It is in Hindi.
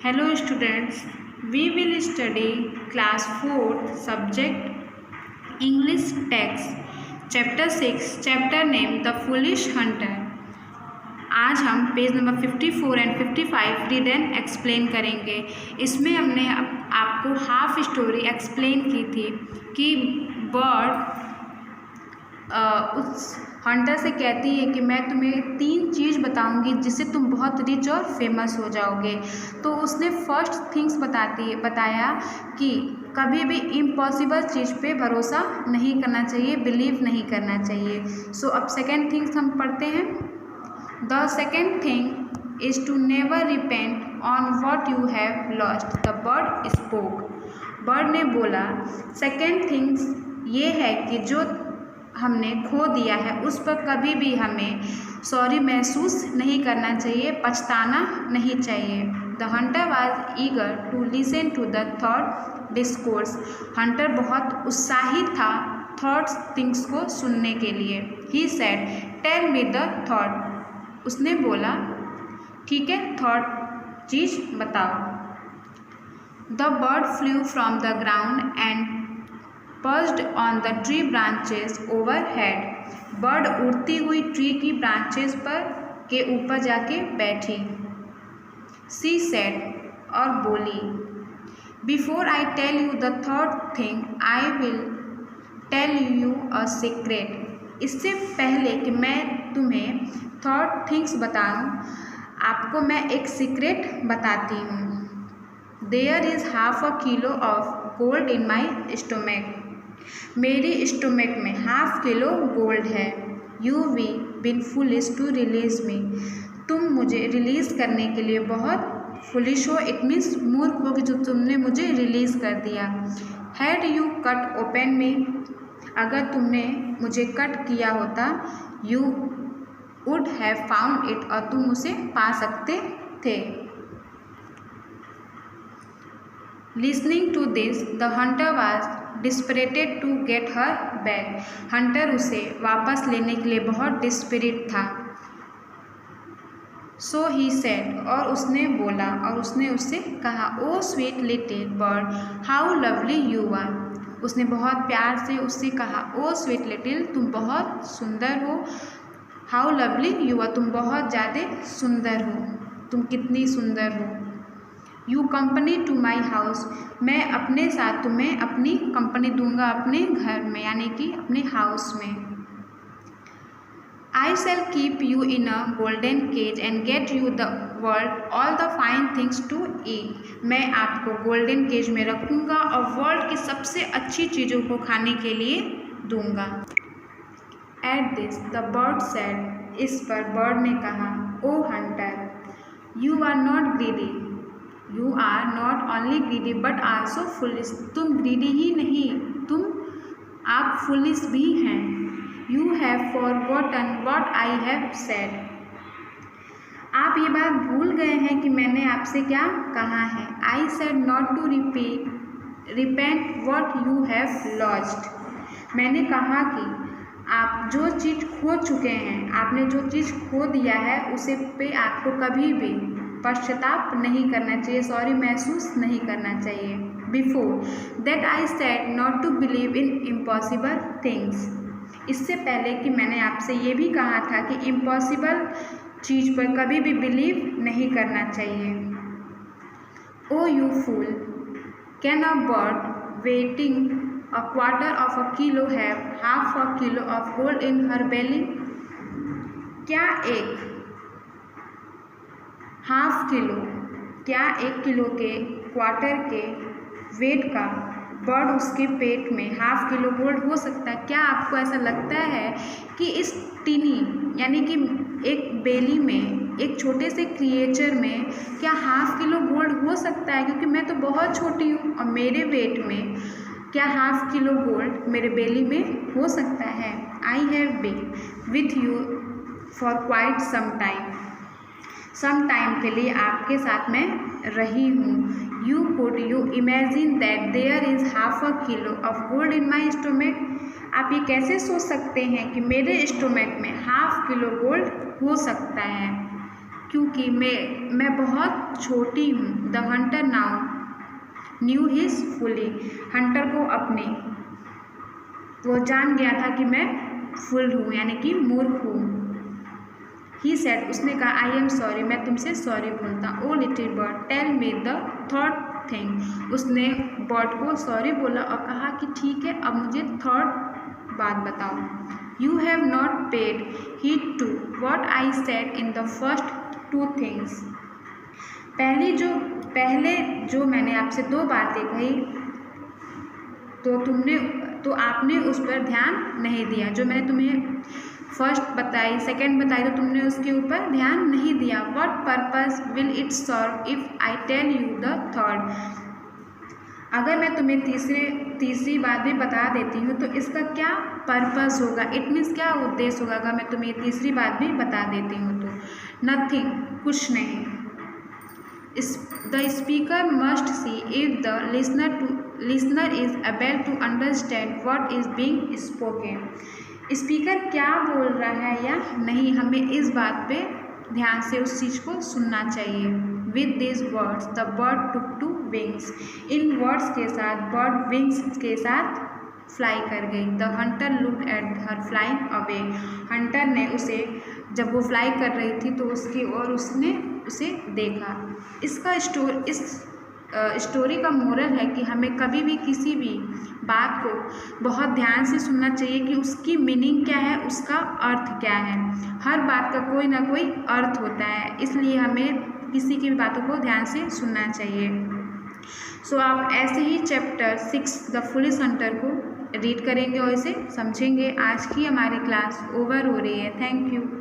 Hello students, we will study class 4th subject English text chapter 6 chapter name The Foolish Hunter। आज हम page number 54 and 55 read and explain करेंगे। इसमें हमने आपको हाफ स्टोरी एक्सप्लेन की थी कि बर्ड उस हंटर से कहती है कि मैं तुम्हें 3 चीज़ बताऊंगी जिससे तुम बहुत रिच और फेमस हो जाओगे। तो उसने फर्स्ट थिंग्स बताया कि कभी भी इम्पॉसिबल चीज़ पे भरोसा नहीं करना चाहिए, बिलीव नहीं करना चाहिए। सो अब सेकेंड थिंग्स हम पढ़ते हैं। The second thing is to never repent on what you have lost. The bird spoke. Bird ने बोला सेकेंड थिंग्स ये है कि जो हमने खो दिया है उस पर कभी भी हमें सॉरी महसूस नहीं करना चाहिए, पछताना नहीं चाहिए। The hunter was eager to listen to the thought discourse. Hunter बहुत उत्साहित था थॉट्स थिंग्स को सुनने के लिए। He said tell me the thought. उसने बोला ठीक है, थॉट चीज़ बताओ। The bird flew from the ground and perched on the tree branches overhead. Bird उड़ती हुई ट्री की ब्रांचेस के ऊपर जाके बैठी। सी सेड और बोली before I tell you the third thing I will tell you a secret. इससे पहले कि मैं तुम्हें थर्ड थिंग्स बताऊं, आपको मैं एक सीक्रेट बताती हूँ। There is half a kilo of gold in my stomach. मेरी स्टोमक में हाफ किलो गोल्ड है। You've been foolish to release me. तुम मुझे रिलीज़ करने के लिए बहुत फुलिश हो, इट मीन्स मूर्ख हो कि जो तुमने मुझे रिलीज़ कर दिया। Had you cut open me. अगर तुमने मुझे कट किया होता, you would have found it, और तुम उसे पा सकते थे। Listening to this the hunter was desperated to get her back. Hunter उसे वापस लेने के लिए बहुत डिस्परेट था। सो ही सेड, और उसने बोला और उसने उससे कहा oh sweet little bird how lovely you are. उसने बहुत प्यार से उससे कहा ओ स्वीट लिटिल, तुम बहुत सुंदर हो। हाउ लवली यू आर, तुम बहुत ज़्यादा सुंदर हो, तुम कितनी सुंदर हो। You company to my house. मैं अपने साथ तुम्हें अपनी कंपनी दूंगा अपने घर में, यानी कि अपने हाउस में। I shall keep you in a golden cage and get you the world all the fine things to eat. मैं आपको गोल्डन केज में रखूँगा और वर्ल्ड की सबसे अच्छी चीज़ों को खाने के लिए दूंगा। At this the bird said. इस पर बर्ड ने कहा oh hunter you are not greedy. You are not only greedy but also foolish. तुम ग्रीडी ही नहीं, आप फुलिश भी हैं। You have forgotten what I have said. आप ये बात भूल गए हैं कि मैंने आपसे क्या कहा है। I said not to repent what you have lost. मैंने कहा कि आप जो चीज़ खो चुके हैं, आपने जो चीज़ खो दिया है उसे पे आपको कभी भी पश्चाताप नहीं करना चाहिए, सॉरी महसूस नहीं करना चाहिए। Before that I said not to believe in impossible things. इससे पहले कि मैंने आपसे ये भी कहा था कि इम्पॉसिबल चीज़ पर कभी भी बिलीव नहीं करना चाहिए। Oh you fool, can a bird weighing a quarter of a kilo have half a kilo of gold in her belly। क्या एक किलो के क्वार्टर के वेट का बर्ड उसके पेट में हाफ किलो गोल्ड हो सकता है? क्या आपको ऐसा लगता है कि इस टीनी यानी कि एक बेली में, एक छोटे से क्रिएचर में क्या हाफ किलो गोल्ड हो सकता है? क्योंकि मैं तो बहुत छोटी हूँ और मेरे वेट में क्या हाफ किलो गोल्ड मेरे बेली में हो सकता है? I have been with you for quite some time के लिए आपके साथ मैं रही हूँ। You imagine that there is half a kilo of gold in my stomach. आप ये कैसे सोच सकते हैं कि मेरे स्टोमक में हाफ किलो गोल्ड हो सकता है? क्योंकि मैं बहुत छोटी हूँ। The Hunter now new his fully, Hunter को अपने वो जान गया था कि मैं फुल हूँ यानी कि मूर्ख हूँ। ही सेड, उसने कहा, आई एम सॉरी, मैं तुमसे सॉरी बोलता हूँ। Oh little bird tell me the third thing, उसने बर्ड को सॉरी बोला और कहा कि ठीक है, अब मुझे थर्ड बात बताओ। You have not paid heed to what I said in the first two things, पहले जो मैंने आपसे दो बातें कही तो आपने उस पर ध्यान नहीं दिया। जो मैंने तुम्हें फर्स्ट बताई, सेकंड बताई, तो तुमने उसके ऊपर ध्यान नहीं दिया। What purpose will it serve if I tell you the third, अगर मैं तुम्हें तीसरी बात भी बता देती हूँ तो इसका क्या पर्पस होगा, इट मीन्स क्या उद्देश्य होगा अगर मैं तुम्हें तीसरी बात भी बता देती हूँ तो। नथिंग, कुछ नहीं। The speaker must see if the listener is able to understand what is being spoken, speaker क्या बोल रहा है या नहीं, हमें इस बात पे ध्यान से उस चीज़ को सुनना चाहिए। With this words the bird took to wings, इन वर्ड्स के साथ बर्ड विंग्स के साथ फ्लाई कर गई। The hunter looked at her flying away, hunter ने उसे, जब वो फ्लाई कर रही थी तो उसकी ओर उसने उसे देखा। इस स्टोरी का मोरल है कि हमें कभी भी किसी भी बात को बहुत ध्यान से सुनना चाहिए कि उसकी मीनिंग क्या है, उसका अर्थ क्या है। हर बात का कोई ना कोई अर्थ होता है, इसलिए हमें किसी की भी बातों को ध्यान से सुनना चाहिए। सो आप ऐसे ही चैप्टर 6 द फुलिश हंटर को रीड करेंगे और इसे समझेंगे। आज की हमारी क्लास ओवर हो रही है। Thank you.